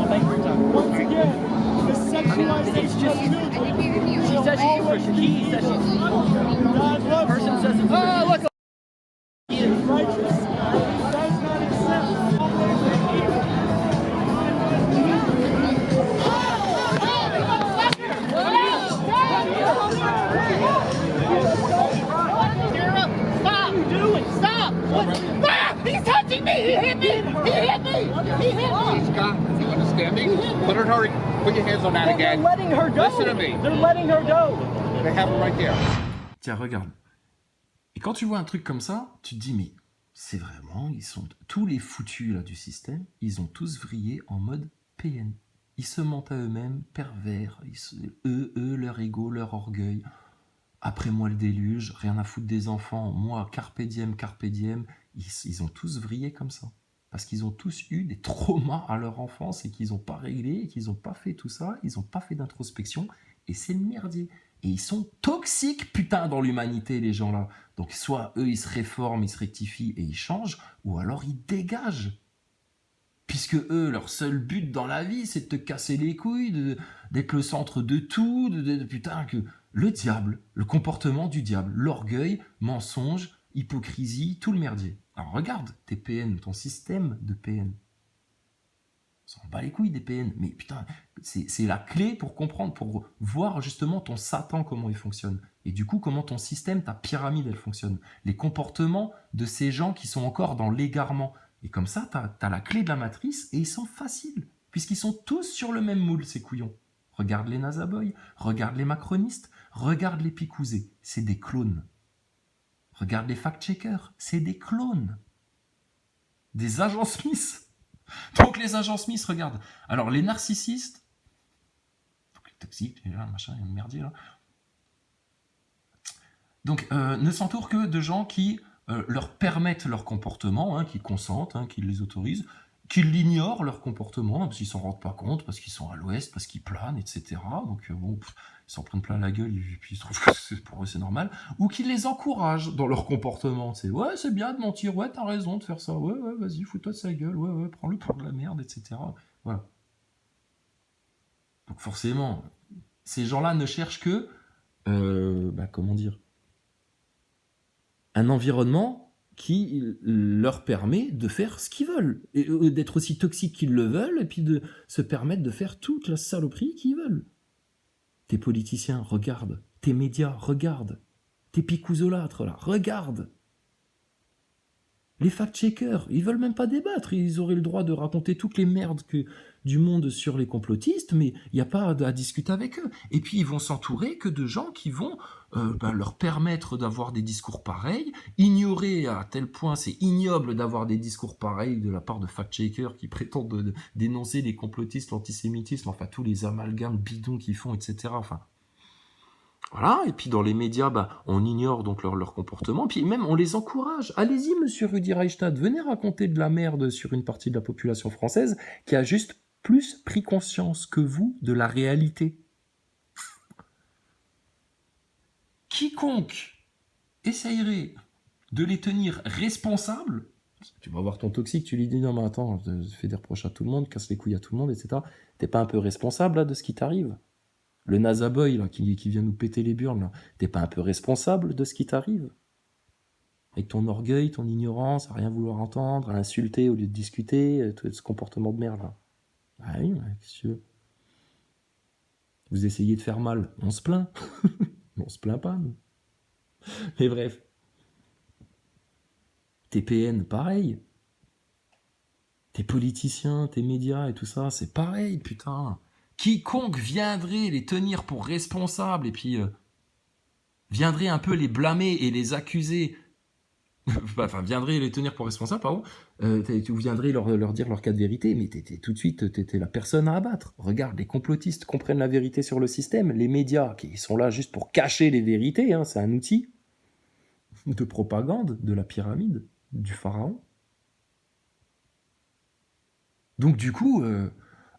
Once again, the sexualization of children. She says she's Christian. He says she's God loves person you. says it's Oh, look. He is righteous. He does not accept Stop! Stop! Stop! He's touching me! He hit me! He hit me! He hit me! Scott, you understand me? Put your hands on that They're again. letting her go. Listen to me. They're letting her go. They have it right there. Tiens, regarde. Et quand tu vois un truc comme ça, tu te dis, mais c'est vraiment, tous les foutus là, du système, ils ont tous vrillé en mode PN. Ils se mentent à eux-mêmes, pervers, eux, leur ego, leur orgueil. Après moi le déluge, rien à foutre des enfants, moi carpe diem, ils ont tous vrillé comme ça. Parce qu'ils ont tous eu des traumas à leur enfance et qu'ils n'ont pas réglé, et qu'ils n'ont pas fait tout ça, ils n'ont pas fait d'introspection, et c'est le merdier. Et ils sont toxiques, putain, dans l'humanité, les gens-là. Donc soit eux, ils se réforment, ils se rectifient et ils changent, ou alors ils dégagent. Puisque eux, leur seul but dans la vie, c'est de te casser les couilles, d'être le centre de tout, putain, que le diable, le comportement du diable, l'orgueil, mensonge, hypocrisie, tout le merdier. Alors regarde tes PN, ton système de PN. On s'en bat les couilles des PN, mais putain, c'est la clé pour comprendre, pour voir justement ton Satan, comment il fonctionne. Et du coup, comment ton système, ta pyramide, elle fonctionne. Les comportements de ces gens qui sont encore dans l'égarement. Et comme ça, t'as la clé de la matrice et ils sont faciles, puisqu'ils sont tous sur le même moule, ces couillons. Regarde les Nazaboys, regarde les macronistes, regarde les picousés, c'est des clones. Regarde les fact-checkers, c'est des clones. Des agents Smith. Donc les agents Smith, regarde. Alors les narcissistes, les toxiques, les machin, il y a un merdier là. Donc ne s'entourent que de gens qui leur permettent leur comportement, qui consentent, qui les autorisent, qui l'ignorent leur comportement, parce qu'ils s'en rendent pas compte, parce qu'ils sont à l'ouest, parce qu'ils planent, etc. Donc bon, ils s'en prennent plein la gueule, et puis ils trouvent que pour eux c'est normal, ou qui les encouragent dans leur comportement. C'est ouais, c'est bien de mentir, ouais, t'as raison de faire ça, ouais, vas-y, fous-toi de sa gueule, ouais, prends-le pour de la merde, etc. Voilà. Donc forcément, ces gens-là ne cherchent que, comment dire, un environnement qui leur permet de faire ce qu'ils veulent, et d'être aussi toxiques qu'ils le veulent, et puis de se permettre de faire toute la saloperie qu'ils veulent. Tes politiciens, regarde. Tes médias, regarde. Tes picouzolâtres, là, regarde. Les fact-checkers, ils veulent même pas débattre. Ils auraient le droit de raconter toutes les merdes du monde sur les complotistes, mais il n'y a pas à discuter avec eux. Et puis, ils vont s'entourer que de gens qui vont leur permettre d'avoir des discours pareils, ignorer à tel point, c'est ignoble d'avoir des discours pareils de la part de fact-checkers qui prétendent dénoncer les complotistes, l'antisémitisme, enfin, tous les amalgames bidons qu'ils font, etc. Enfin, voilà, et puis dans les médias, on ignore donc leur comportement, puis même on les encourage. Allez-y, monsieur Rudi Reichstadt, venez raconter de la merde sur une partie de la population française qui a juste plus pris conscience que vous de la réalité. Quiconque essayerait de les tenir responsables, tu vas voir ton toxique, tu lui dis non mais attends, fais des reproches à tout le monde, casse les couilles à tout le monde, etc. T'es pas un peu responsable là, de ce qui t'arrive ? Le Nazaboy, là, qui vient nous péter les burnes, là, t'es pas un peu responsable de ce qui t'arrive? Avec ton orgueil, ton ignorance, à rien vouloir entendre, à insulter au lieu de discuter, tout ce comportement de merde, là. Ah oui, qu'est-ce que tu veux? Vous essayez de faire mal, on se plaint. Mais on se plaint pas, nous. Mais bref. Tes PN, pareil. Tes politiciens, tes médias et tout ça, c'est pareil, putain. Quiconque viendrait les tenir pour responsables et puis viendrait un peu les blâmer et les accuser, enfin viendrait les tenir pour responsables, pardon, tu viendrais leur dire leur cas de vérité, mais tout de suite, t'étais la personne à abattre. Regarde, les complotistes comprennent la vérité sur le système, les médias qui sont là juste pour cacher les vérités, c'est un outil de propagande de la pyramide, du pharaon. Donc du coup,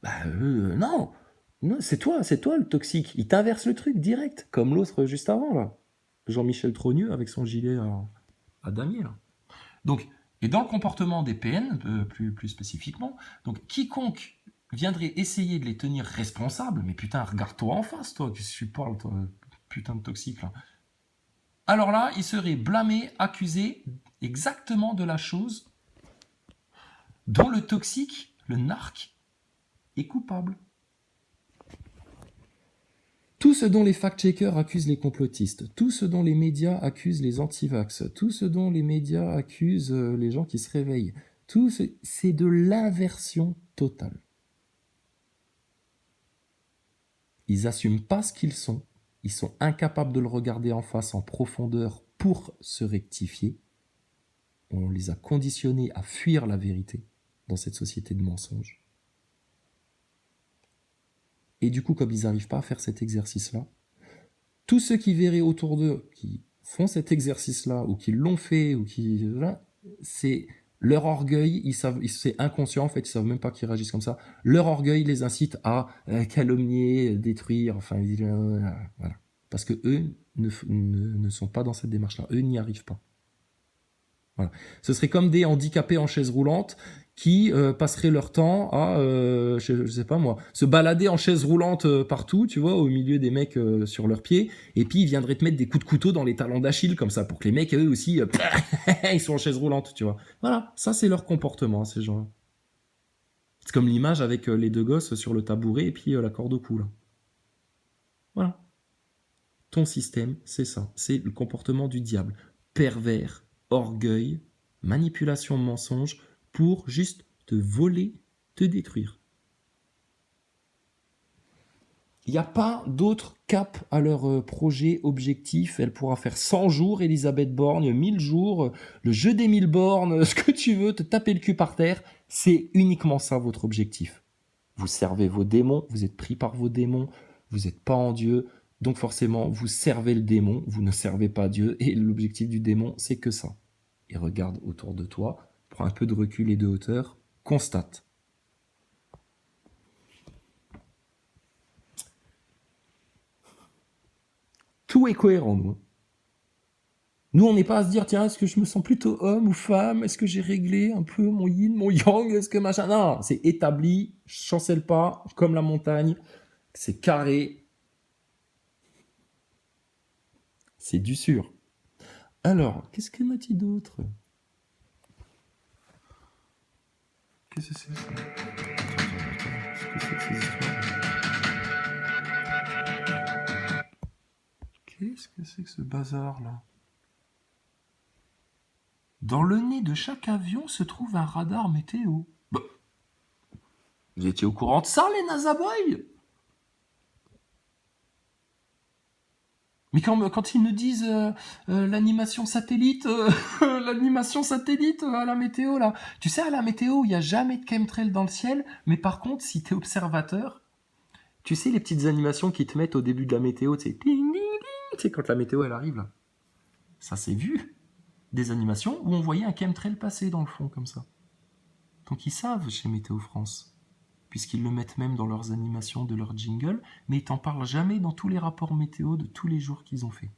non. Non, c'est toi le toxique. Il t'inverse le truc direct, comme l'autre juste avant, là. Jean-Michel Trogneux avec son gilet à damier, là. Donc, et dans le comportement des PN, plus spécifiquement, donc quiconque viendrait essayer de les tenir responsables, mais putain, regarde-toi en face, toi, qu'est-ce que tu parles, toi, putain de toxique, là. Alors là, il serait blâmé, accusé exactement de la chose dont le toxique, le narc, est coupable. Tout ce dont les fact-checkers accusent les complotistes, tout ce dont les médias accusent les anti-vax, tout ce dont les médias accusent les gens qui se réveillent, c'est de l'inversion totale. Ils n'assument pas ce qu'ils sont incapables de le regarder en face en profondeur pour se rectifier. On les a conditionnés à fuir la vérité dans cette société de mensonges. Et du coup, comme ils n'arrivent pas à faire cet exercice-là, tous ceux qui verraient autour d'eux, qui font cet exercice-là, ou qui l'ont fait, ou qui... c'est leur orgueil, c'est inconscient en fait, ils ne savent même pas qu'ils réagissent comme ça. Leur orgueil les incite à calomnier, détruire, enfin, voilà. Parce que eux ne sont pas dans cette démarche-là, eux n'y arrivent pas. Voilà. Ce serait comme des handicapés en chaise roulante qui passeraient leur temps à, je sais pas moi, se balader en chaise roulante partout, tu vois, au milieu des mecs sur leurs pieds, et puis ils viendraient te mettre des coups de couteau dans les talons d'Achille, comme ça, pour que les mecs, eux aussi, ils sont en chaise roulante, tu vois. Voilà, ça c'est leur comportement, ces gens-là. C'est comme l'image avec les deux gosses sur le tabouret et puis la corde au cou, là. Voilà. Ton système, c'est ça, c'est le comportement du diable. Pervers, orgueil, manipulation, mensonge, pour juste te voler, te détruire. Il n'y a pas d'autre cap à leur projet, objectif. Elle pourra faire 100 jours, Elisabeth Borne, 1000 jours, le jeu des 1000 bornes, ce que tu veux, te taper le cul par terre. C'est uniquement ça votre objectif. Vous servez vos démons, vous êtes pris par vos démons, vous n'êtes pas en Dieu, donc forcément vous servez le démon, vous ne servez pas Dieu, et l'objectif du démon, c'est que ça. Et regarde autour de toi, prends un peu de recul et de hauteur, constate. Tout est cohérent, nous. Nous, on n'est pas à se dire, tiens, est-ce que je me sens plutôt homme ou femme? Est-ce que j'ai réglé un peu mon yin, mon yang? Est-ce que machin? Non, c'est établi, chancelle pas, comme la montagne. C'est carré. C'est du sûr. Alors, qu'est-ce qu'elle m'a dit d'autre? Qu'est-ce que c'est ça? Qu'est-ce que c'est que ces histoires? Qu'est-ce que c'est que ce bazar-là? Dans le nez de chaque avion se trouve un radar météo. Bah, vous étiez au courant de ça, les NASA boys? Mais quand ils nous disent l'animation satellite, l'animation satellite à la météo, là. Tu sais, à la météo, il n'y a jamais de chemtrail dans le ciel, mais par contre, si tu es observateur, tu sais les petites animations qui te mettent au début de la météo, tu sais, ding, ding, ding, tu sais, quand la météo, elle arrive, là. Ça, c'est vu. Des animations où on voyait un chemtrail passer dans le fond, comme ça. Donc ils savent chez Météo France, puisqu'ils le mettent même dans leurs animations de leur jingle, mais ils t'en parlent jamais dans tous les rapports météo de tous les jours qu'ils ont fait.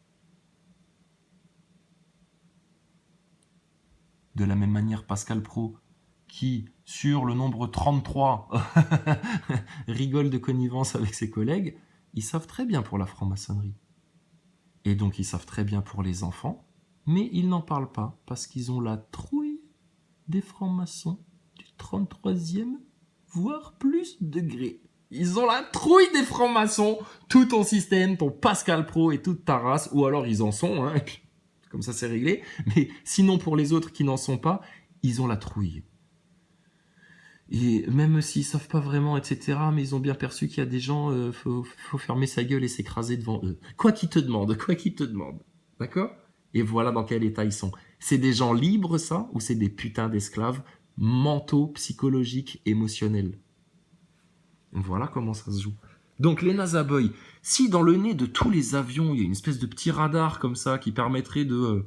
De la même manière, Pascal Praud, qui, sur le nombre 33, rigole de connivence avec ses collègues, ils savent très bien pour la franc-maçonnerie. Et donc ils savent très bien pour les enfants, mais ils n'en parlent pas, parce qu'ils ont la trouille des francs-maçons du 33e, voire plus degré. Ils ont la trouille des francs-maçons, tout ton système, ton Pascal Praud et toute ta race, ou alors ils en sont, hein, comme ça c'est réglé, mais sinon pour les autres qui n'en sont pas, ils ont la trouille. Et même s'ils savent pas vraiment, etc., mais ils ont bien perçu qu'il y a des gens, faut fermer sa gueule et s'écraser devant eux. Quoi qu'ils te demandent, d'accord? Et voilà dans quel état ils sont. C'est des gens libres, ça, ou c'est des putains d'esclaves mentaux, psychologiques, émotionnels? Voilà comment ça se joue. Donc les NASA Boys, si dans le nez de tous les avions, il y a une espèce de petit radar comme ça qui permettrait de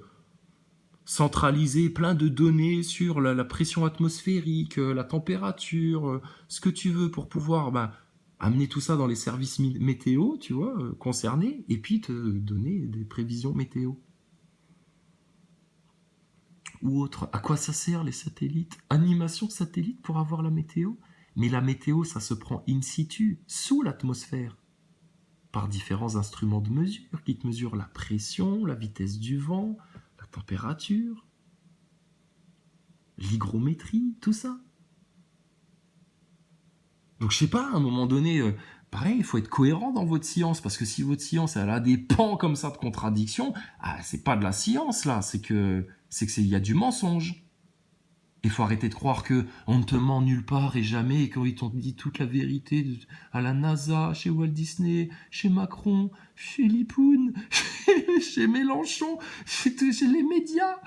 centraliser plein de données sur la pression atmosphérique, la température, ce que tu veux pour pouvoir amener tout ça dans les services météo, tu vois, concernés, et puis te donner des prévisions météo. Ou autre. À quoi ça sert les satellites? Animation satellite pour avoir la météo? Mais la météo, ça se prend in situ, sous l'atmosphère, par différents instruments de mesure qui te mesurent la pression, la vitesse du vent, la température, l'hygrométrie, tout ça. Donc je sais pas, à un moment donné, pareil, il faut être cohérent dans votre science, parce que si votre science elle a des pans comme ça de contradiction, c'est pas de la science là, il y a du mensonge. Il faut arrêter de croire que on ne te ment nulle part et jamais, et qu'ils t'ont dit toute la vérité à la NASA, chez Walt Disney, chez Macron, chez Lipoun, chez Mélenchon, chez les médias.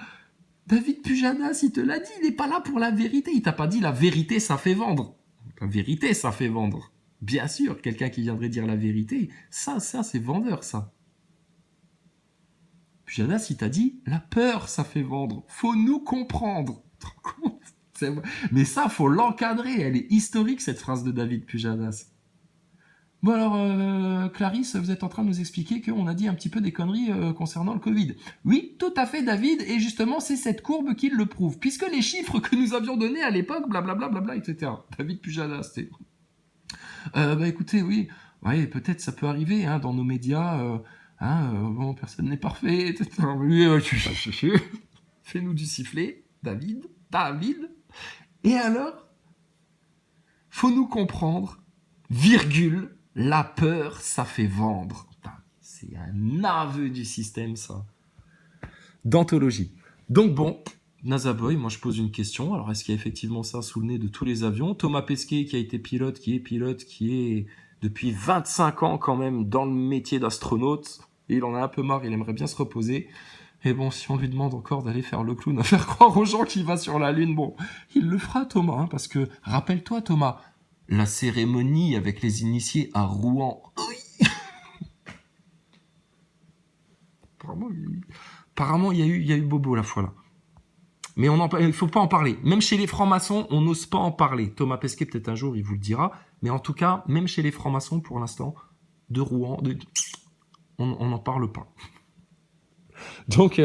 David Pujadas, il te l'a dit, il n'est pas là pour la vérité. Il t'a pas dit la vérité, ça fait vendre. La vérité, ça fait vendre. Bien sûr, quelqu'un qui viendrait dire la vérité, ça c'est vendeur, ça. Pujadas, il t'a dit la peur, ça fait vendre. Faut nous comprendre. Mais ça, faut l'encadrer. Elle est historique, cette phrase de David Pujadas. Bon alors, Clarisse, vous êtes en train de nous expliquer qu'on a dit un petit peu des conneries concernant le Covid. Oui, tout à fait, David, et justement, c'est cette courbe qui le prouve. Puisque les chiffres que nous avions donnés à l'époque, blablabla, blabla, etc. David Pujadas, c'est... écoutez, oui, ouais, peut-être ça peut arriver hein, dans nos médias. Bon, personne n'est parfait, etc. Oui, fais-nous du sifflet, David. Et alors, faut nous comprendre, virgule, la peur, ça fait vendre. Putain, c'est un aveu du système, ça. D'anthologie. Donc bon, NASA Boy, moi je pose une question. Alors, est-ce qu'il y a effectivement ça sous le nez de tous les avions ? Thomas Pesquet, qui a été pilote, qui est depuis 25 ans quand même dans le métier d'astronaute, et il en a un peu marre, il aimerait bien se reposer. Et bon, si on lui demande encore d'aller faire le clown, à faire croire aux gens qu'il va sur la Lune, bon, il le fera, Thomas, hein, parce que, rappelle-toi, Thomas, la cérémonie avec les initiés à Rouen. Oui. Apparemment, il y a eu Bobo la fois là. Mais il faut pas en parler. Même chez les francs-maçons, on n'ose pas en parler. Thomas Pesquet, peut-être un jour, il vous le dira. Mais en tout cas, même chez les francs-maçons, pour l'instant, de Rouen, on n'en parle pas. Donc,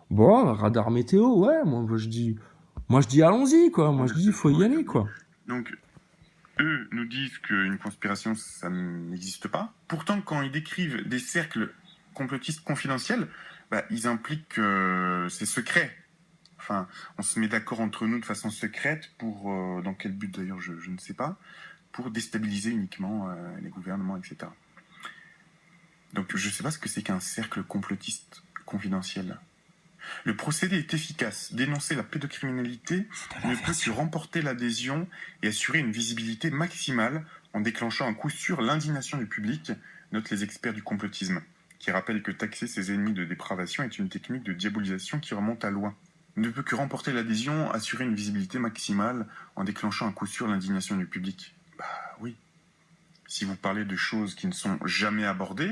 radar météo, ouais, moi je dis allons-y, quoi. Moi je dis, il faut y aller, quoi. Donc, eux nous disent qu'une conspiration, ça n'existe pas. Pourtant, quand ils décrivent des cercles complotistes confidentiels, ils impliquent que c'est secret. Enfin, on se met d'accord entre nous de façon secrète pour, dans quel but d'ailleurs, je ne sais pas, pour déstabiliser uniquement les gouvernements, etc. Donc, je ne sais pas ce que c'est qu'un cercle complotiste confidentiel. Le procédé est efficace. Dénoncer la pédocriminalité ne peut que remporter l'adhésion et assurer une visibilité maximale en déclenchant à coup sûr l'indignation du public, notent les experts du complotisme, qui rappellent que taxer ses ennemis de dépravation est une technique de diabolisation qui remonte à loin. Ne peut que remporter l'adhésion, assurer une visibilité maximale en déclenchant à coup sûr l'indignation du public. Oui. Si vous parlez de choses qui ne sont jamais abordées,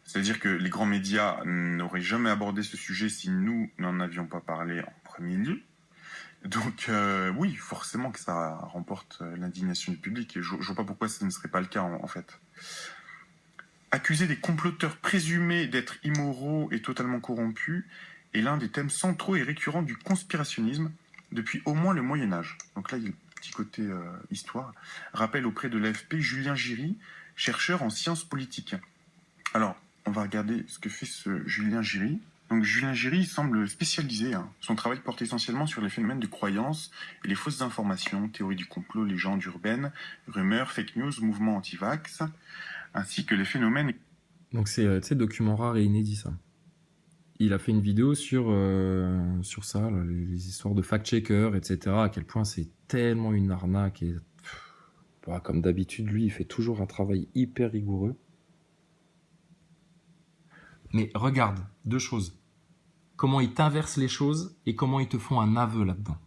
c'est-à-dire que les grands médias n'auraient jamais abordé ce sujet si nous n'en avions pas parlé en premier lieu. Donc oui, forcément que ça remporte l'indignation du public, et je vois pas pourquoi ce ne serait pas le cas en fait. Accuser des comploteurs présumés d'être immoraux et totalement corrompus est l'un des thèmes centraux et récurrents du conspirationnisme depuis au moins le Moyen-Âge. Donc là, il y a le petit côté histoire. Rappelle auprès de l'AFP Julien Giry, chercheur en sciences politiques. Alors, on va regarder ce que fait ce Julien Giry. Donc Julien Giry semble spécialisé. Son travail porte essentiellement sur les phénomènes de croyances et les fausses informations, théories du complot, légendes urbaines, rumeurs, fake news, mouvements anti-vax, ainsi que les phénomènes... Donc c'est document rare et inédit, ça. Il a fait une vidéo sur ça, là, les histoires de fact-checker, etc. À quel point c'est tellement une arnaque. Et, comme d'habitude, lui, il fait toujours un travail hyper rigoureux. Mais regarde, deux choses. Comment ils t'inversent les choses et comment ils te font un aveu là-dedans.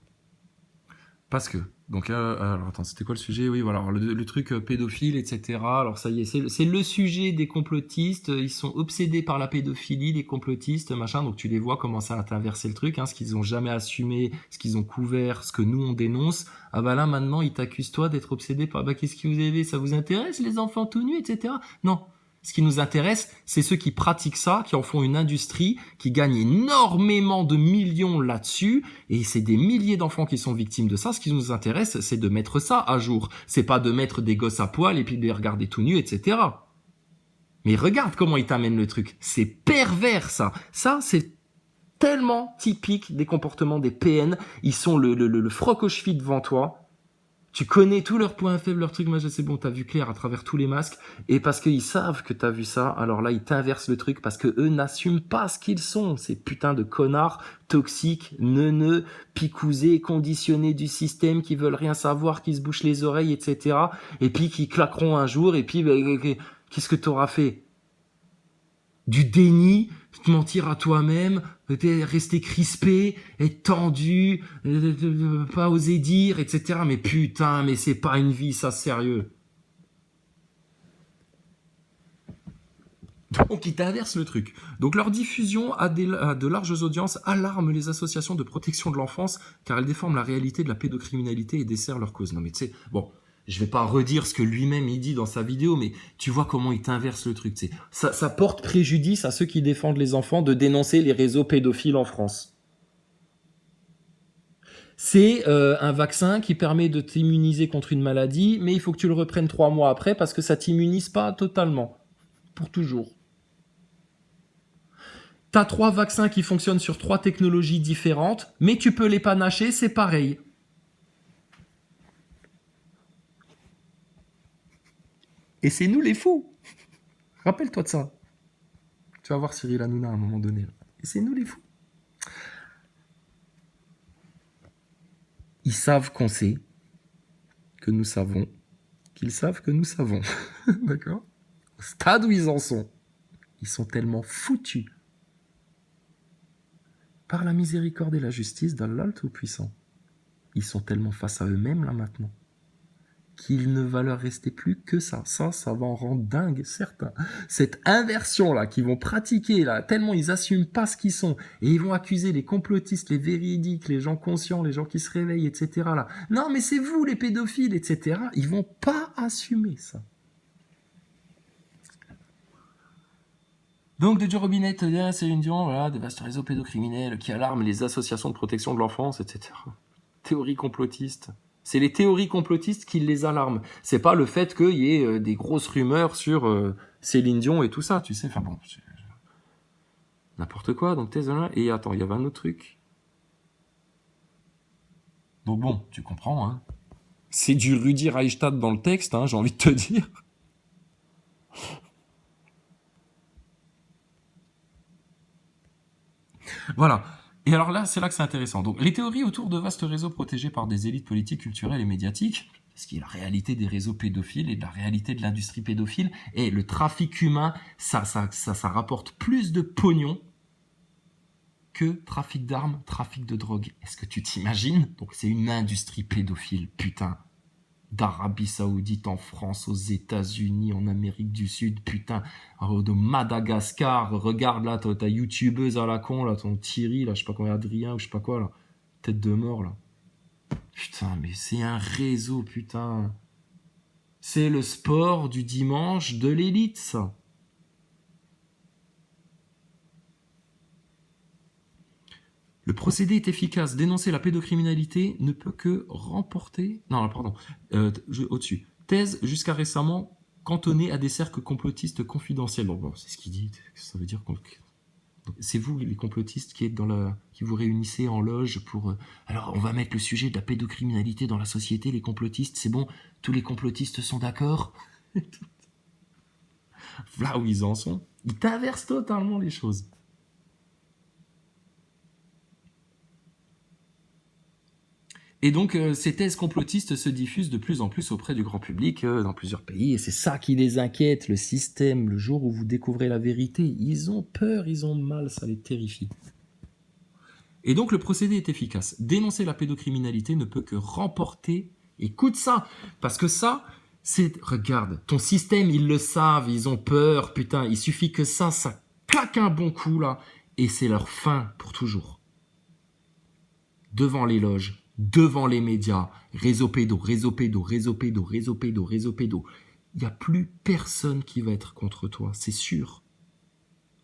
Parce que, donc, alors attends, c'était quoi le sujet ? Oui, voilà, alors, le truc pédophile, etc. Alors ça y est, c'est le sujet des complotistes. Ils sont obsédés par la pédophilie, les complotistes, machin. Donc tu les vois commencer à t'inverser le truc, ce qu'ils ont jamais assumé, ce qu'ils ont couvert, ce que nous on dénonce. Ah là maintenant ils t'accusent toi d'être obsédé par, qu'est-ce que vous avez ? Ça vous intéresse les enfants tout nus, etc. Non. Ce qui nous intéresse, c'est ceux qui pratiquent ça, qui en font une industrie, qui gagnent énormément de millions là-dessus, et c'est des milliers d'enfants qui sont victimes de ça. Ce qui nous intéresse, c'est de mettre ça à jour. C'est pas de mettre des gosses à poil et puis de les regarder tout nus, etc. Mais regarde comment ils t'amènent le truc. C'est pervers, ça. Ça, c'est tellement typique des comportements des PN. Ils sont le froc aux chevilles devant toi. Tu connais tous leurs points faibles, leurs trucs, mais c'est bon, t'as vu clair à travers tous les masques. Et parce qu'ils savent que t'as vu ça, alors là, ils t'inversent le truc parce que eux n'assument pas ce qu'ils sont. Ces putains de connards toxiques, neuneux, picousés, conditionnés du système, qui veulent rien savoir, qui se bouchent les oreilles, etc. Et puis qui claqueront un jour, et puis, qu'est-ce que t'auras fait? Du déni, te mentir à toi-même, rester crispé, être tendu, pas oser dire, etc. Mais putain, mais c'est pas une vie, ça, sérieux. Donc, ils t'inversent le truc. Donc, leur diffusion à de larges audiences alarme les associations de protection de l'enfance, car elles déforment la réalité de la pédocriminalité et desserrent leur cause. Non, mais tu sais, bon... Je vais pas redire ce que lui-même il dit dans sa vidéo, mais tu vois comment il t'inverse le truc. Ça porte préjudice à ceux qui défendent les enfants de dénoncer les réseaux pédophiles en France. C'est un vaccin qui permet de t'immuniser contre une maladie, mais il faut que tu le reprennes 3 mois après parce que ça t'immunise pas totalement. Pour toujours. T'as 3 vaccins qui fonctionnent sur 3 technologies différentes, mais tu peux les panacher, c'est pareil. Et c'est nous les fous. Rappelle-toi de ça. Tu vas voir Cyril Hanouna à un moment donné. Et c'est nous les fous. Ils savent qu'on sait, que nous savons, qu'ils savent que nous savons. D'accord ? Au stade où ils en sont, ils sont tellement foutus par la miséricorde et la justice d'Allah le Tout-Puissant. Ils sont tellement face à eux-mêmes là maintenant, qu'il ne va leur rester plus que ça. Ça va en rendre dingue certains. Cette inversion-là qu'ils vont pratiquer, là, tellement ils assument pas ce qu'ils sont, et ils vont accuser les complotistes, les véridiques, les gens conscients, les gens qui se réveillent, etc. Là. Non, mais c'est vous les pédophiles, etc. Ils vont pas assumer ça. Donc, de Joe Robinette, Céline Dion, voilà, des vastes réseaux pédocriminels qui alarment les associations de protection de l'enfance, etc. Théorie complotiste. C'est les théories complotistes qui les alarment. C'est pas le fait qu'il y ait des grosses rumeurs sur Céline Dion et tout ça, tu sais. Enfin bon, n'importe quoi. Donc là. Et attends, il y avait un autre truc. Donc bon, tu comprends, hein. C'est du Rudi Reichstadt dans le texte, hein, j'ai envie de te dire. Voilà. Et alors là, c'est là que c'est intéressant. Donc, les théories autour de vastes réseaux protégés par des élites politiques, culturelles et médiatiques, ce qui est la réalité des réseaux pédophiles et de la réalité de l'industrie pédophile, et le trafic humain, ça rapporte plus de pognon que trafic d'armes, trafic de drogue. Est-ce que tu t'imagines ? Donc, c'est une industrie pédophile, putain. D'Arabie Saoudite, en France, aux États-Unis, en Amérique du Sud, putain, de Madagascar, regarde là, ta youtubeuse à la con, là, ton Thierry, là, je sais pas quoi, Adrien, ou je sais pas quoi, là, tête de mort, là. Putain, mais c'est un réseau, putain. C'est le sport du dimanche de l'élite, ça. Le procédé est efficace. Dénoncer la pédocriminalité ne peut que remporter... Non, pardon. Au-dessus. Thèse jusqu'à récemment cantonnée à des cercles complotistes confidentiels. Donc, bon, c'est ce qu'il dit. Ça veut dire que c'est vous, les complotistes, qui vous réunissez en loge pour... Alors, on va mettre le sujet de la pédocriminalité dans la société. Les complotistes, c'est bon. Tous les complotistes sont d'accord. Là où ils en sont. Ils t'inversent totalement les choses. Et donc, ces thèses complotistes se diffusent de plus en plus auprès du grand public dans plusieurs pays. Et c'est ça qui les inquiète, le système. Le jour où vous découvrez la vérité, ils ont peur, ils ont mal, ça les terrifie. Et donc, le procédé est efficace. Dénoncer la pédocriminalité ne peut que remporter... Écoute ça, parce que ça, c'est... Regarde, ton système, ils le savent, ils ont peur, putain. Il suffit que ça claque un bon coup, là, et c'est leur fin pour toujours. Devant les loges, devant les médias, réseau pédo, réseau pédo, réseau pédo, réseau pédo, réseau pédo. il n'y a plus personne qui va être contre toi, c'est sûr.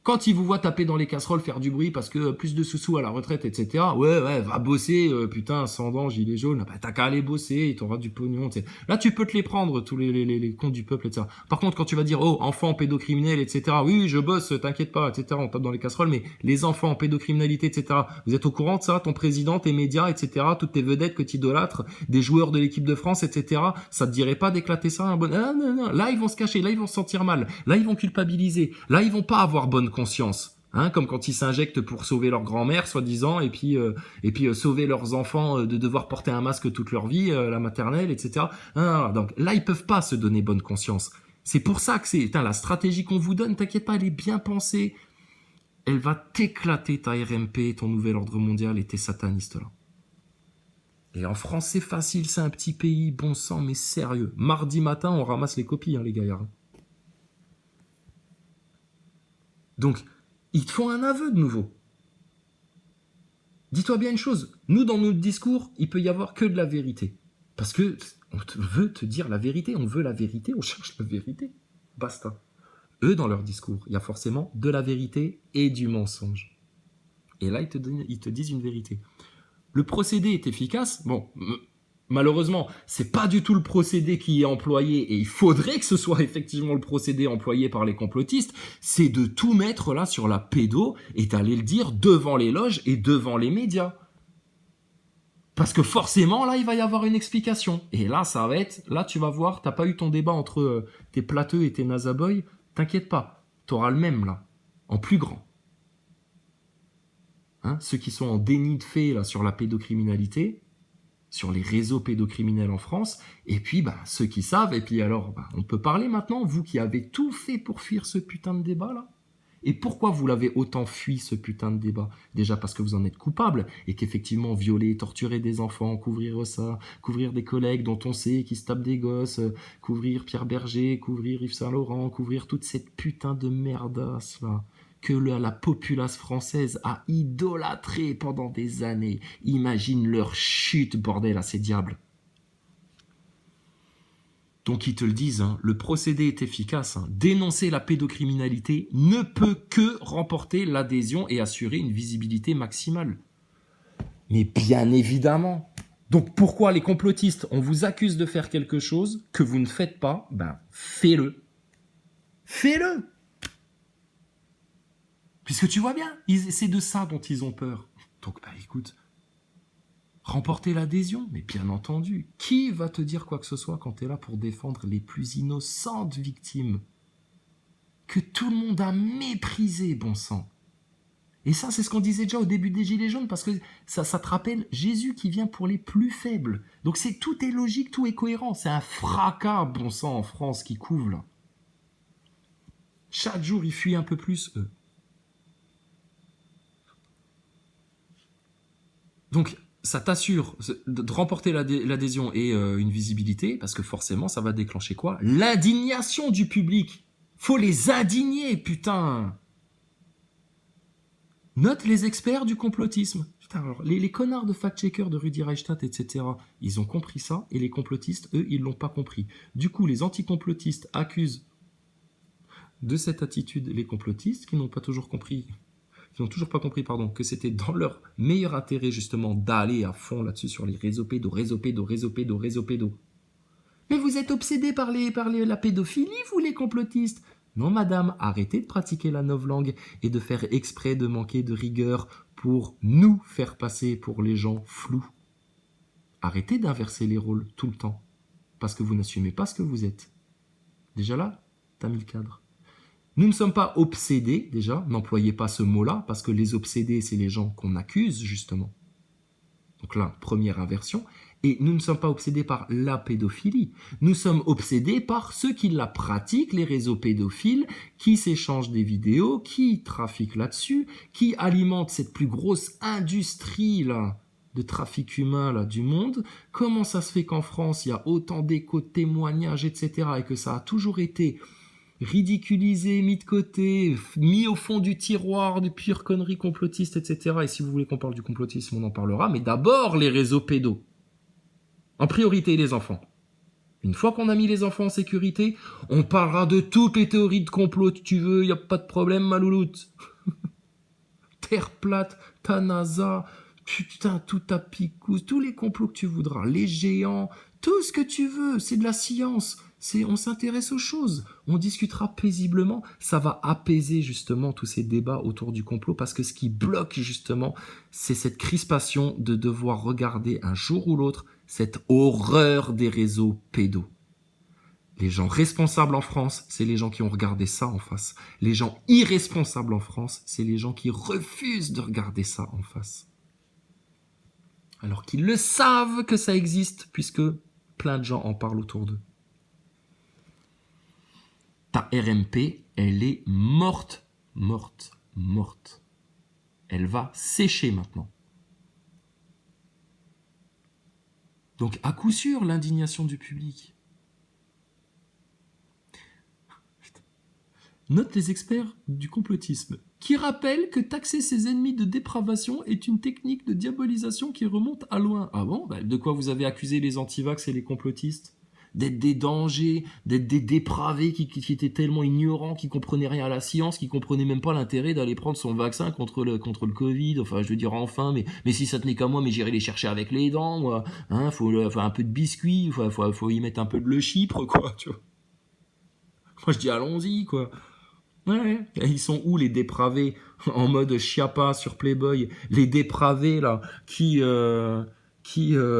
Quand ils vous voient taper dans les casseroles, faire du bruit parce que plus de sous-sous à la retraite, etc. Ouais, va bosser, putain, sans dents, gilet jaune. Bah, t'as qu'à aller bosser, t'auras du pognon, etc. Là, tu peux te les prendre, tous les cons du peuple, etc. Par contre, quand tu vas dire, oh, enfant pédocriminel, etc. Oui, je bosse, t'inquiète pas, etc. On tape dans les casseroles, mais les enfants en pédocriminalité, etc. Vous êtes au courant de ça? Ton président, tes médias, etc. Toutes tes vedettes que t'idolâtres, des joueurs de l'équipe de France, etc. Ça te dirait pas d'éclater ça un bon... Ah, non. Là, ils vont se cacher, là, ils vont se sentir mal. Là, ils vont culpabiliser. Là, ils vont pas avoir bonne conscience, hein, comme quand ils s'injectent pour sauver leur grand-mère, soi-disant, et puis sauver leurs enfants de devoir porter un masque toute leur vie, la maternelle, etc. Donc là, ils peuvent pas se donner bonne conscience. C'est pour ça que la stratégie qu'on vous donne, t'inquiète pas, elle est bien pensée. Elle va t'éclater ta RMP, ton nouvel ordre mondial et tes satanistes là. Et en France, c'est facile, c'est un petit pays, bon sang, mais sérieux. Mardi matin, on ramasse les copies, hein, les gaillards. Donc, ils te font un aveu de nouveau. Dis-toi bien une chose, nous dans notre discours, il peut y avoir que de la vérité. Parce que on veut te dire la vérité, on veut la vérité, on cherche la vérité. Basta. Eux, dans leur discours, il y a forcément de la vérité et du mensonge. Et là, ils te disent une vérité. Le procédé est efficace. Bon, malheureusement, c'est pas du tout le procédé qui est employé, et il faudrait que ce soit effectivement le procédé employé par les complotistes, c'est de tout mettre là sur la pédo et d'aller le dire devant les loges et devant les médias. Parce que forcément, là, il va y avoir une explication. Et là, ça va être... Là, tu vas voir, t'as pas eu ton débat entre tes plateux et tes nasaboys. T'inquiète pas, t'auras le même, là. En plus grand. Hein, ceux qui sont en déni de fait, là, sur la pédocriminalité, sur les réseaux pédocriminels en France, et puis, ceux qui savent, et puis alors, on peut parler maintenant, vous qui avez tout fait pour fuir ce putain de débat, là. Et pourquoi vous l'avez autant fui, ce putain de débat? Déjà parce que vous en êtes coupable, et qu'effectivement, violer, torturer des enfants, couvrir ça, couvrir des collègues dont on sait qui se tapent des gosses, couvrir Pierre Berger, couvrir Yves Saint-Laurent, couvrir toute cette putain de merdasse, là, que la populace française a idolâtré pendant des années. Imagine leur chute, bordel, à ces diables. Donc ils te le disent, hein, le procédé est efficace. Hein. Dénoncer la pédocriminalité ne peut que remporter l'adhésion et assurer une visibilité maximale. Mais bien évidemment. Donc pourquoi les complotistes, on vous accuse de faire quelque chose que vous ne faites pas? Fais-le. Fais-le. Puisque tu vois bien, c'est de ça dont ils ont peur. Donc écoute... Remporter l'adhésion, mais bien entendu, qui va te dire quoi que ce soit quand tu es là pour défendre les plus innocentes victimes que tout le monde a méprisé, bon sang. Et ça, c'est ce qu'on disait déjà au début des Gilets jaunes, parce que ça te rappelle Jésus qui vient pour les plus faibles. Donc tout est logique, tout est cohérent. C'est un fracas, bon sang, en France qui couvre là. Chaque jour, ils fuient un peu plus, eux. Donc, ça t'assure de remporter l'adhésion et une visibilité, parce que forcément, ça va déclencher quoi? L'indignation du public. Faut les indigner, putain. Note les experts du complotisme. Putain, alors, les connards de fact-checkers de Rudi Reichstadt, etc., ils ont compris ça, et les complotistes, eux, ils l'ont pas compris. Du coup, les anticomplotistes accusent de cette attitude les complotistes qui n'ont toujours pas compris, que c'était dans leur meilleur intérêt, justement, d'aller à fond là-dessus sur les réseaux pédos. Mais vous êtes obsédés par la pédophilie, vous, les complotistes? Non, madame, arrêtez de pratiquer la novlangue et de faire exprès de manquer de rigueur pour nous faire passer pour les gens flous. Arrêtez d'inverser les rôles tout le temps, parce que vous n'assumez pas ce que vous êtes. Déjà là, t'as mis le cadre. Nous ne sommes pas obsédés, déjà, n'employez pas ce mot-là, parce que les obsédés, c'est les gens qu'on accuse, justement. Donc là, première inversion. Et nous ne sommes pas obsédés par la pédophilie. Nous sommes obsédés par ceux qui la pratiquent, les réseaux pédophiles, qui s'échangent des vidéos, qui trafiquent là-dessus, qui alimentent cette plus grosse industrie, là, de trafic humain, là, du monde. Comment ça se fait qu'en France, il y a autant d'échos, de témoignages, etc., et que ça a toujours été ridiculisé, mis de côté, mis au fond du tiroir de pures conneries complotistes, etc. Et si vous voulez qu'on parle du complotisme, on en parlera. Mais d'abord, les réseaux pédos. En priorité, les enfants. Une fois qu'on a mis les enfants en sécurité, on parlera de toutes les théories de complot que tu veux, y a pas de problème, malouloute. Terre plate, ta NASA, putain, tout ta picousse, tous les complots que tu voudras, les géants, tout ce que tu veux, c'est de la science. On s'intéresse aux choses, on discutera paisiblement, ça va apaiser justement tous ces débats autour du complot, parce que ce qui bloque justement, c'est cette crispation de devoir regarder un jour ou l'autre cette horreur des réseaux pédos. Les gens responsables en France, c'est les gens qui ont regardé ça en face. Les gens irresponsables en France, c'est les gens qui refusent de regarder ça en face. Alors qu'ils le savent que ça existe, puisque plein de gens en parlent autour d'eux. Ta RMP, elle est morte, morte, morte. Elle va sécher maintenant. Donc, à coup sûr, l'indignation du public. Note les experts du complotisme, qui rappellent que taxer ses ennemis de dépravation est une technique de diabolisation qui remonte à loin. Ah bon ? De quoi vous avez accusé les antivax et les complotistes ? D'être des dangers, d'être des dépravés qui étaient tellement ignorants, qui comprenaient rien à la science, qui comprenaient même pas l'intérêt d'aller prendre son vaccin contre le Covid. Enfin, je veux dire, enfin, mais si ça tenait qu'à moi, mais j'irais les chercher avec les dents, moi. Hein, faut un peu de biscuit, faut y mettre un peu de le chypre, quoi, tu vois. Moi, je dis, allons-y, quoi. Ouais. Et ils sont où, les dépravés, en mode chiappa sur Playboy, les dépravés, là, qui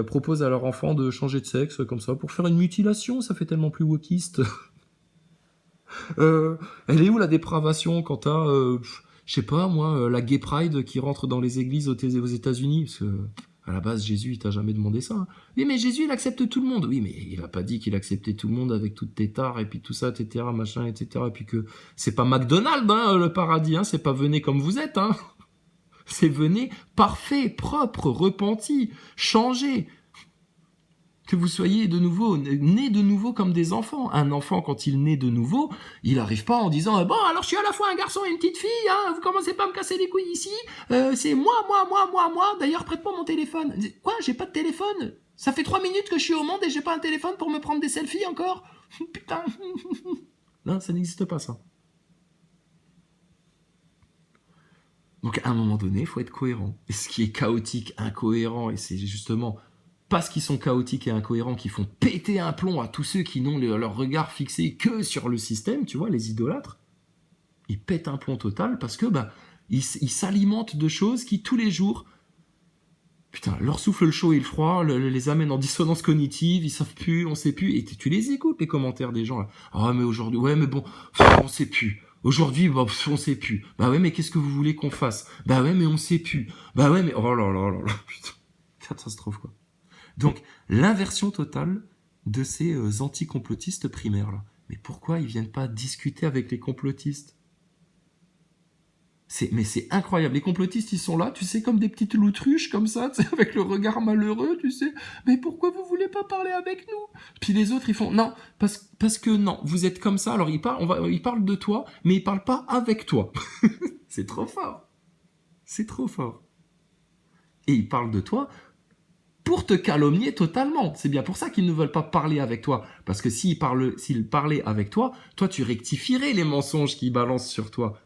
proposent à leur enfant de changer de sexe comme ça pour faire une mutilation, ça fait tellement plus wokiste. Elle est où la dépravation quand t'as, je sais pas moi, la gay pride qui rentre dans les églises aux États-Unis, parce que à la base Jésus il t'a jamais demandé ça. Hein. Oui mais Jésus il accepte tout le monde. Oui mais il a pas dit qu'il acceptait tout le monde avec toutes tes tares et puis tout ça, etc. machin, etc. Et puis que c'est pas McDonald's hein, le paradis, hein, c'est pas venez comme vous êtes, hein. C'est venez parfait, propre, repenti, changé. Que vous soyez de nouveau, nés de nouveau comme des enfants. Un enfant, quand il naît de nouveau, il n'arrive pas en disant « Bon, alors je suis à la fois un garçon et une petite fille, hein, vous commencez pas à me casser les couilles ici, c'est moi, d'ailleurs prête-moi mon téléphone. » Quoi, j'ai pas de téléphone ? Ça fait 3 minutes que je suis au monde et j'ai pas un téléphone pour me prendre des selfies encore ? Putain. Non, ça n'existe pas ça. Donc à un moment donné, il faut être cohérent. Et ce qui est chaotique, incohérent, et c'est justement parce qu'ils sont chaotiques et incohérents qu'ils font péter un plomb à tous ceux qui n'ont leur regard fixé que sur le système, tu vois, les idolâtres. Ils pètent un plomb total parce que ils s'alimentent de choses qui tous les jours, putain, leur souffle le chaud et le froid, les amènent en dissonance cognitive, ils savent plus, on sait plus, et tu les écoutes les commentaires des gens là. Ah mais aujourd'hui, ouais mais bon, on sait plus. Aujourd'hui, on sait plus. Bah ouais, mais qu'est-ce que vous voulez qu'on fasse ? Bah ouais, mais on sait plus. Bah ouais, mais oh là là là là, putain, catastrophe quoi. Donc l'inversion totale de ces anti-complotistes primaires là. Mais pourquoi ils viennent pas discuter avec les complotistes ? Mais c'est incroyable. Les complotistes, ils sont là, tu sais, comme des petites loutruches comme ça, tu sais, avec le regard malheureux, tu sais. Mais pourquoi vous voulez pas parler avec nous ? Puis les autres, ils font non, parce que non, vous êtes comme ça. Alors ils parlent de toi, mais ils parlent pas avec toi. C'est trop fort. C'est trop fort. Et ils parlent de toi pour te calomnier totalement. C'est bien pour ça qu'ils ne veulent pas parler avec toi. Parce que s'ils parlaient avec toi, toi tu rectifierais les mensonges qu'ils balancent sur toi.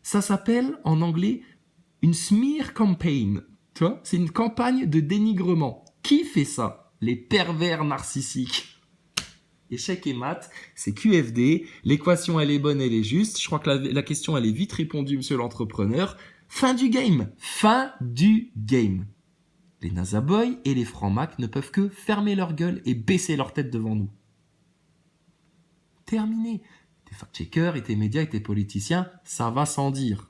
Ça s'appelle en anglais une smear campaign. Tu vois, c'est une campagne de dénigrement. Qui fait ça ? Les pervers narcissiques. Échec et maths, c'est QFD. L'équation, elle est bonne, elle est juste. Je crois que la question, elle est vite répondue, monsieur l'entrepreneur. Fin du game. Fin du game. Les NASA Boys et les francs-macs ne peuvent que fermer leur gueule et baisser leur tête devant nous. Terminé. Tes fact-checkers et tes médias et tes politiciens, ça va sans dire. De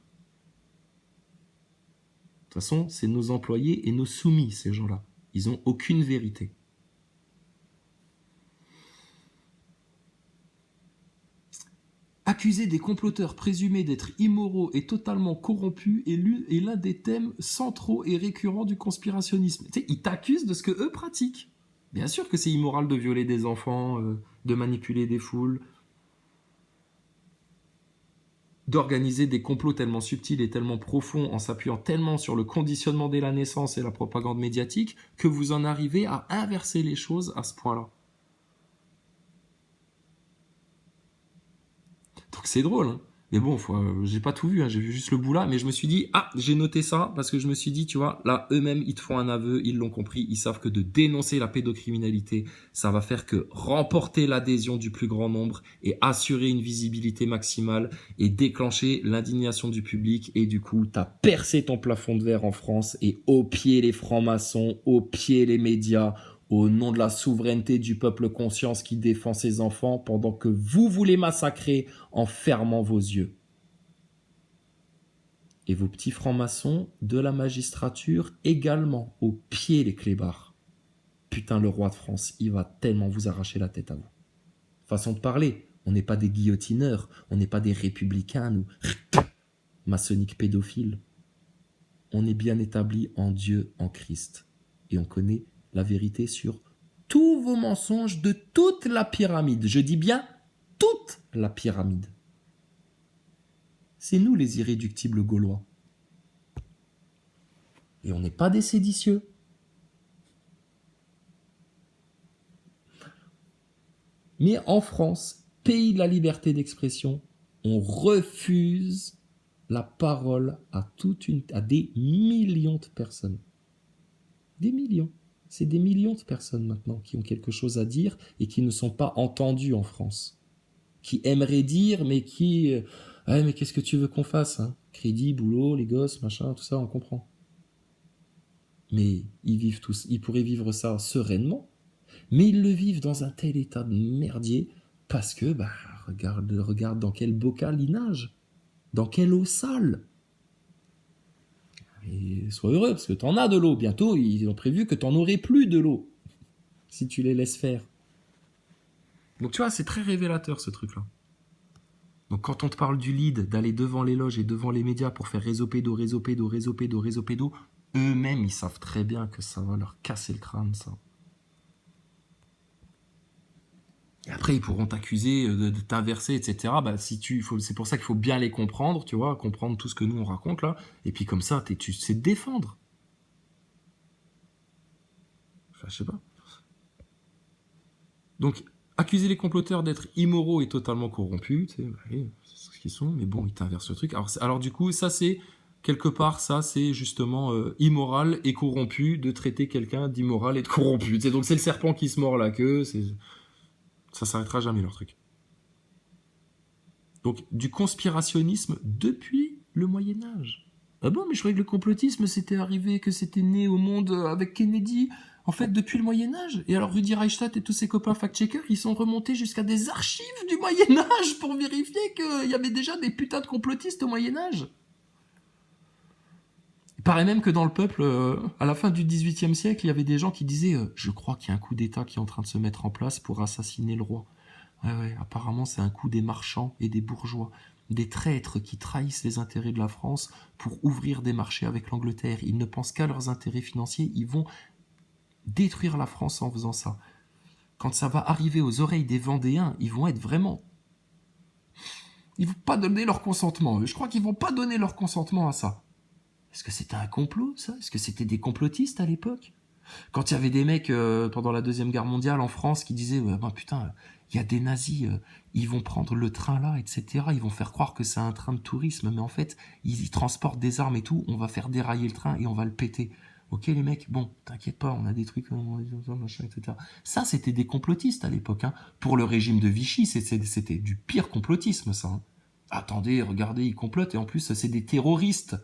toute façon, c'est nos employés et nos soumis, ces gens-là. Ils n'ont aucune vérité. Accuser des comploteurs présumés d'être immoraux et totalement corrompus est l'un des thèmes centraux et récurrents du conspirationnisme. Tu sais, ils t'accusent de ce que eux pratiquent. Bien sûr que c'est immoral de violer des enfants, de manipuler des foules, d'organiser des complots tellement subtils et tellement profonds en s'appuyant tellement sur le conditionnement dès la naissance et la propagande médiatique que vous en arrivez à inverser les choses à ce point-là. Donc c'est drôle, hein. Mais bon, j'ai pas tout vu, hein, j'ai vu juste le bout là, mais je me suis dit, j'ai noté ça, parce que je me suis dit, tu vois, là, eux-mêmes, ils te font un aveu, ils l'ont compris, ils savent que de dénoncer la pédocriminalité, ça va faire que remporter l'adhésion du plus grand nombre et assurer une visibilité maximale et déclencher l'indignation du public, et du coup, t'as percé ton plafond de verre en France, et au pied les francs-maçons, au pied les médias, au nom de la souveraineté du peuple conscience qui défend ses enfants, pendant que vous voulez massacrer en fermant vos yeux. Et vos petits francs-maçons de la magistrature également, au pied les clébards. Putain, le roi de France, il va tellement vous arracher la tête à vous. Façon de parler, on n'est pas des guillotineurs, on n'est pas des républicains ou maçonniques pédophiles. On est bien établi en Dieu, en Christ. Et on connaît la vérité sur tous vos mensonges de toute la pyramide. Je dis bien toute la pyramide. C'est nous les irréductibles gaulois. Et on n'est pas des séditieux. Mais en France, pays de la liberté d'expression, on refuse la parole à des millions de personnes. Des millions. C'est des millions de personnes maintenant qui ont quelque chose à dire et qui ne sont pas entendues en France. Qui aimeraient dire, mais qui... mais qu'est-ce que tu veux qu'on fasse, hein? Crédit, boulot, les gosses, machin, tout ça, on comprend. Mais ils vivent tous, ils pourraient vivre ça sereinement, mais ils le vivent dans un tel état de merdier parce que, regarde dans quel bocal ils nagent, dans quelle eau sale. Et sois heureux, parce que t'en as de l'eau. Bientôt, ils ont prévu que t'en aurais plus de l'eau, si tu les laisses faire. Donc tu vois, c'est très révélateur ce truc-là. Donc quand on te parle du lead, d'aller devant les loges et devant les médias pour faire réseau pédo, eux-mêmes, ils savent très bien que ça va leur casser le crâne, ça. Et après, ils pourront t'accuser de t'inverser, etc. C'est pour ça qu'il faut bien les comprendre, tu vois, comprendre tout ce que nous on raconte là. Et puis comme ça, tu sais te défendre. Enfin, je sais pas. Donc, accuser les comploteurs d'être immoraux et totalement corrompus, tu sais, c'est ce qu'ils sont, mais bon, ils t'inversent le truc. Alors du coup, ça c'est, quelque part, ça c'est justement immoral et corrompu de traiter quelqu'un d'immoral et de corrompu. Tu sais, donc c'est le serpent qui se mord la queue, ça s'arrêtera jamais leur truc. Donc, du conspirationnisme depuis le Moyen-Âge. Ah bon, mais je croyais que le complotisme, c'était arrivé, que c'était né au monde avec Kennedy, en fait, depuis le Moyen-Âge. Et alors, Rudi Reichstadt et tous ses copains fact-checkers, ils sont remontés jusqu'à des archives du Moyen-Âge pour vérifier qu'il y avait déjà des putains de complotistes au Moyen-Âge. Il paraît même que dans le peuple, à la fin du XVIIIe siècle, il y avait des gens qui disaient « Je crois qu'il y a un coup d'État qui est en train de se mettre en place pour assassiner le roi. » Ouais, apparemment, c'est un coup des marchands et des bourgeois. Des traîtres qui trahissent les intérêts de la France pour ouvrir des marchés avec l'Angleterre. Ils ne pensent qu'à leurs intérêts financiers. Ils vont détruire la France en faisant ça. Quand ça va arriver aux oreilles des Vendéens, ils vont être vraiment... Ils vont pas donner leur consentement. Je crois qu'ils vont pas donner leur consentement à ça. Est-ce que c'était un complot, ça? Est-ce que c'était des complotistes à l'époque? Quand il y avait des mecs pendant la Deuxième Guerre mondiale en France qui disaient putain, il y a des nazis, ils vont prendre le train là, etc. Ils vont faire croire que c'est un train de tourisme, mais en fait, ils transportent des armes et tout, on va faire dérailler le train et on va le péter. Ok les mecs, bon, t'inquiète pas, on a des trucs, machin, etc. Ça, c'était des complotistes à l'époque. Hein. Pour le régime de Vichy, c'était du pire complotisme, ça. Hein. Attendez, regardez, ils complotent, et en plus, c'est des terroristes.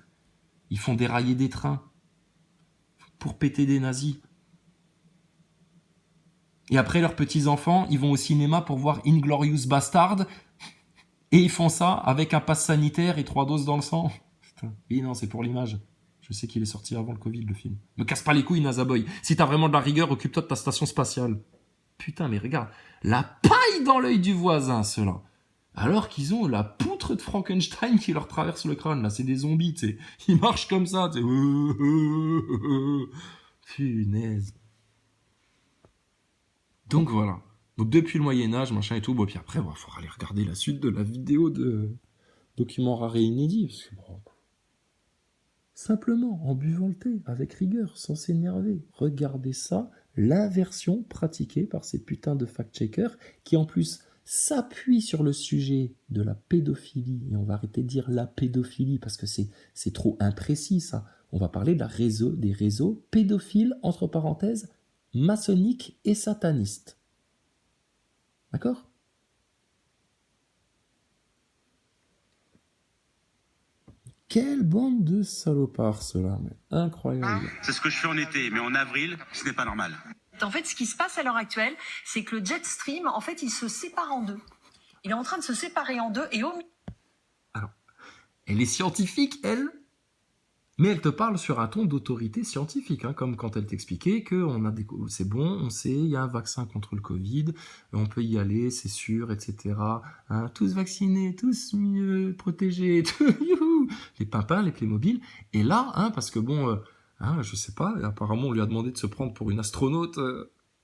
Ils font dérailler des trains pour péter des nazis. Et après, leurs petits-enfants, ils vont au cinéma pour voir Inglorious Bastard, et ils font ça avec un pass sanitaire et 3 doses dans le sang. Putain. Oui, non, c'est pour l'image. Je sais qu'il est sorti avant le Covid, le film. Me casse pas les couilles, Nazaboy. Si t'as vraiment de la rigueur, occupe-toi de ta station spatiale. Putain, mais regarde, la paille dans l'œil du voisin, ceux-là. Alors qu'ils ont la poutre de Frankenstein qui leur traverse le crâne, là, c'est des zombies, tu sais. Ils marchent comme ça, tu sais. Punaise. Donc voilà. Donc depuis le Moyen-Âge, machin et tout, bon, puis après, il faudra aller regarder la suite de la vidéo de Document rare et inédit, parce que bon... Simplement, en buvant le thé, avec rigueur, sans s'énerver. Regardez ça, l'inversion pratiquée par ces putains de fact-checkers, qui en plus s'appuie sur le sujet de la pédophilie, et on va arrêter de dire la pédophilie parce que c'est trop imprécis ça, on va parler des réseaux pédophiles, entre parenthèses, maçonniques et satanistes. D'accord ? Quelle bande de salopards, ceux-là, mais incroyable. C'est ce que je fais en été, mais en avril, ce n'est pas normal. En fait, ce qui se passe à l'heure actuelle, c'est que le jet stream, en fait, il se sépare en deux. Il est en train de se séparer en deux et au Alors, elle est scientifique, elle, mais elle te parle sur un ton d'autorité scientifique, hein, comme quand elle t'expliquait que c'est bon, on sait, il y a un vaccin contre le Covid, on peut y aller, c'est sûr, etc. Hein, tous vaccinés, tous mieux protégés, youhou, les pimpins, les Playmobil. Et là, hein, parce que bon, je sais pas, apparemment on lui a demandé de se prendre pour une astronaute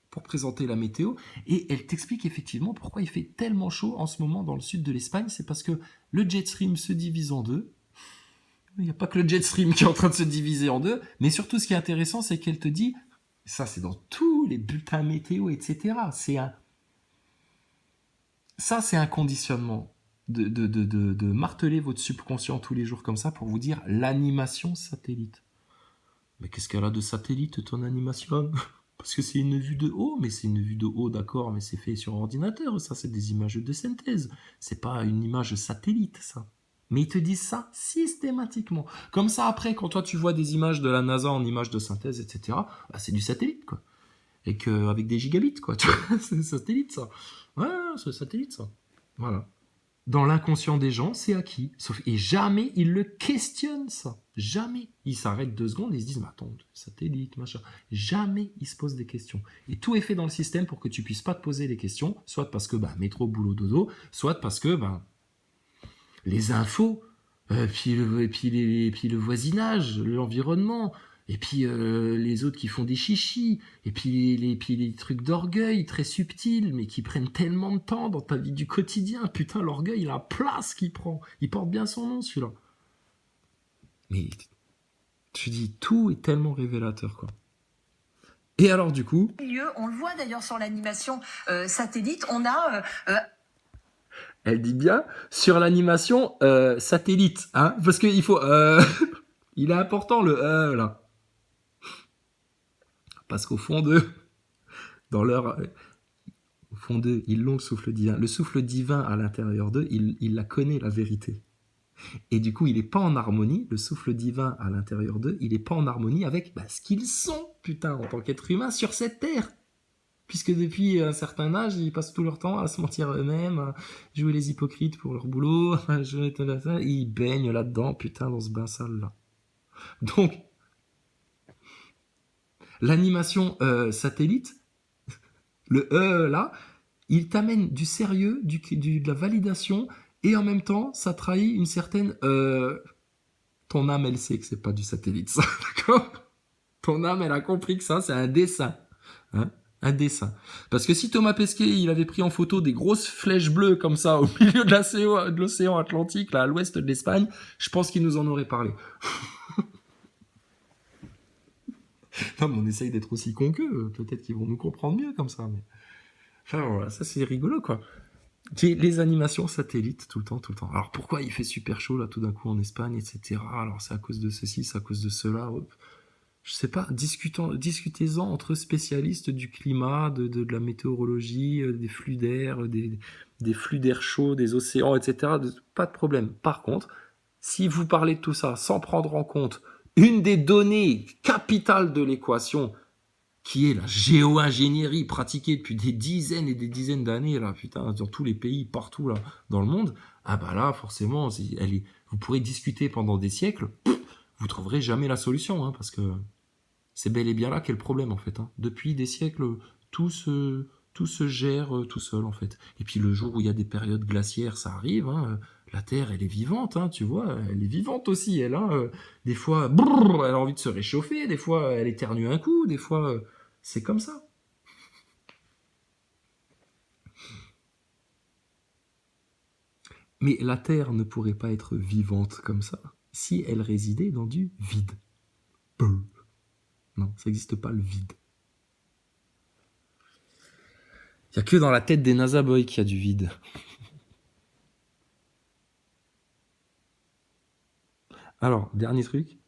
pour présenter la météo, et elle t'explique effectivement pourquoi il fait tellement chaud en ce moment dans le sud de l'Espagne, c'est parce que le jet stream se divise en deux. Il n'y a pas que le jet stream qui est en train de se diviser en deux, mais surtout ce qui est intéressant, c'est qu'elle te dit, ça c'est dans tous les bulletins météo, etc. Ça c'est un conditionnement de marteler votre subconscient tous les jours comme ça pour vous dire l'animation satellite. Mais qu'est-ce qu'elle a de satellite, ton animation ? Parce que c'est une vue de haut, mais c'est une vue de haut, d'accord, mais c'est fait sur ordinateur, ça c'est des images de synthèse. C'est pas une image satellite, ça. Mais ils te disent ça systématiquement. Comme ça, après, quand toi tu vois des images de la NASA en images de synthèse, etc., bah, c'est du satellite, quoi. Et avec des gigabits, quoi. C'est satellite, ça. Ouais, c'est satellite, ça. Voilà. Dans l'inconscient des gens, c'est acquis. Et jamais ils le questionnent, ça. Jamais. Ils s'arrêtent 2 secondes et ils se disent, mais attends, satellite, machin. Jamais ils se posent des questions. Et tout est fait dans le système pour que tu puisses pas te poser les questions, soit parce que, métro, boulot, dodo, soit parce que, les infos, puis le voisinage, l'environnement, et puis les autres qui font des chichis, et puis les trucs d'orgueil très subtils, mais qui prennent tellement de temps dans ta vie du quotidien. Putain, l'orgueil, la place qu'il prend. Il porte bien son nom, celui-là. Mais tu dis, tout est tellement révélateur, quoi. Et alors, du coup... on le voit d'ailleurs sur l'animation satellite, on a... Elle dit bien sur l'animation satellite, hein, parce qu'il faut... il est important le là. Parce qu'au fond d'eux, dans leur... au fond d'eux, ils l'ont le souffle divin. Le souffle divin à l'intérieur d'eux, il la connaît, la vérité. Et du coup, il n'est pas en harmonie, le souffle divin à l'intérieur d'eux, il n'est pas en harmonie avec ce qu'ils sont, putain, en tant qu'être humain sur cette terre. Puisque depuis un certain âge, ils passent tout leur temps à se mentir eux-mêmes, à jouer les hypocrites pour leur boulot, ils baignent là-dedans, putain, dans ce bain sale-là. Donc, l'animation satellite, le là, il t'amène du sérieux, de la validation, et en même temps, ça trahit une certaine... ton âme, elle sait que c'est pas du satellite, ça, d'accord ? Ton âme, elle a compris que ça, c'est un dessin, hein ? Un dessin. Parce que si Thomas Pesquet, il avait pris en photo des grosses flèches bleues comme ça au milieu de l'océan Atlantique, là à l'ouest de l'Espagne, je pense qu'il nous en aurait parlé. Non, mais on essaye d'être aussi con qu'eux. Peut-être qu'ils vont nous comprendre mieux comme ça. Mais... Enfin voilà, ça c'est rigolo, quoi. Les animations satellites tout le temps. Alors pourquoi il fait super chaud là tout d'un coup en Espagne, etc. Alors c'est à cause de ceci, c'est à cause de cela. Hop. Je sais pas, discutez-en entre spécialistes du climat, de la météorologie, des flux d'air, des flux d'air chaud, des océans, etc. Pas de problème. Par contre, si vous parlez de tout ça sans prendre en compte une des données capitales de l'équation, qui est la géo-ingénierie pratiquée depuis des dizaines et des dizaines d'années, là, putain, dans tous les pays, partout là, dans le monde, là, forcément, vous pourrez discuter pendant des siècles, vous trouverez jamais la solution, hein, parce que c'est bel et bien là qu'est le problème, en fait. Hein. Depuis des siècles, tout se gère tout seul, en fait. Et puis le jour où il y a des périodes glaciaires, ça arrive, hein, la Terre, elle est vivante, hein, tu vois, elle est vivante aussi, elle. Hein, des fois, elle a envie de se réchauffer, des fois, elle éternue un coup, des fois, c'est comme ça. Mais la Terre ne pourrait pas être vivante comme ça si elle résidait dans du vide. Non, ça n'existe pas, le vide. Il y a que dans la tête des NASA Boys qu'il y a du vide. Alors, dernier truc.